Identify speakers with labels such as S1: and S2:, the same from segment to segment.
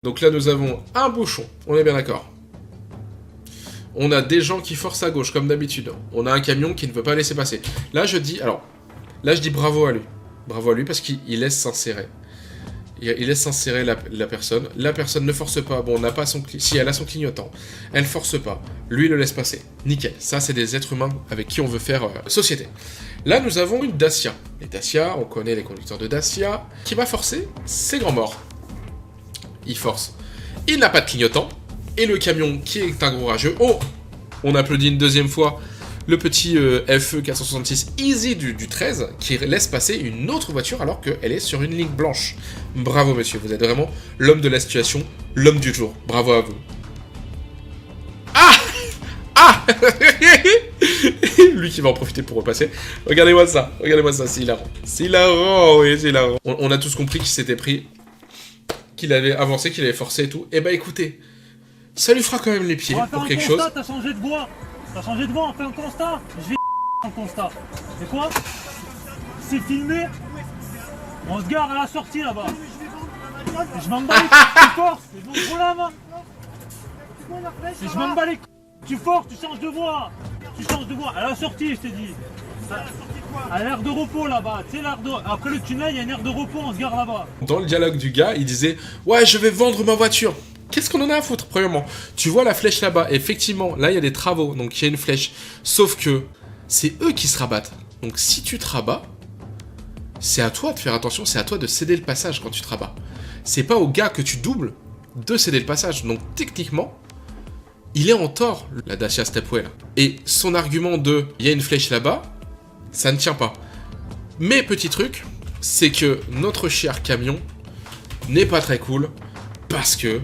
S1: Donc là, nous avons un bouchon, on est bien d'accord. On a des gens qui forcent à gauche, comme d'habitude. On a un camion qui ne veut pas laisser passer. Là, je dis bravo à lui. Bravo à lui parce qu'il laisse s'insérer. Il laisse s'insérer la personne. La personne ne force pas. Bon, on n'a pas son clignotant. Si, elle a son clignotant. Elle force pas. Lui, il le laisse passer. Nickel. Ça, c'est des êtres humains avec qui on veut faire société. Là, nous avons une Dacia. Les Dacia, on connaît les conducteurs de Dacia. Qui va forcer, c'est grand mort. Il force. Il n'a pas de clignotant. Et le camion qui est un gros rageux. Oh, on applaudit une deuxième fois le petit FE 466 Easy du 13 qui laisse passer une autre voiture alors qu'elle est sur une ligne blanche. Bravo monsieur, vous êtes vraiment l'homme de la situation, l'homme du jour. Bravo à vous. Ah ah Lui qui va en profiter pour repasser. Regardez-moi ça, c'est hilarant. C'est hilarant, oui, c'est hilarant. On a tous compris qu'il s'était pris, qu'il avait avancé, qu'il avait forcé et tout. Eh bah écoutez, ça lui fera quand même les pieds pour quelque chose.
S2: T'as changé de voix. T'as changé de voix, on fait un constat. Je vais un constat. C'est quoi? C'est filmé. On se gare à la sortie là-bas. Je m'en bats les couilles, tu forces. C'est bon problème. Je m'en bats les couilles. Tu forces, tu changes de voix. Tu changes de voix. À la sortie, je t'ai dit. À l'aire de repos là-bas. Tu sais, après le tunnel, il y a une aire de repos, on se gare là-bas.
S1: Dans le dialogue du gars, il disait « Ouais, je vais vendre ma voiture ». Qu'est-ce qu'on en a à foutre, premièrement? Tu vois la flèche là-bas, effectivement, là il y a des travaux, donc il y a une flèche. Sauf que c'est eux qui se rabattent. Donc si tu te rabats, c'est à toi de faire attention, c'est à toi de céder le passage quand tu te rabats. C'est pas au gars que tu doubles de céder le passage. Donc techniquement, il est en tort, la Dacia Stepway là. Et son argument de « il y a une flèche là-bas », ça ne tient pas. Mais petit truc, c'est que notre cher camion n'est pas très cool parce que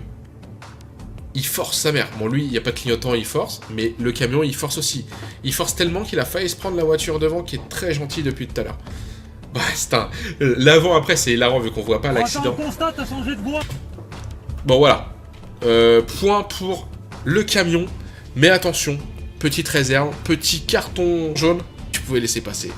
S1: il force sa mère. Bon, lui, il n'y a pas de clignotant, il force, mais le camion, il force aussi. Il force tellement qu'il a failli se prendre la voiture devant, qui est très gentille depuis tout à l'heure. Bah, c'est un... L'avant, après, c'est hilarant, vu qu'on voit pas l'accident.
S2: Constat, t'as changé de voix.
S1: Bon, voilà. Point pour le camion. Mais attention, petite réserve, petit carton jaune, tu pouvais laisser passer.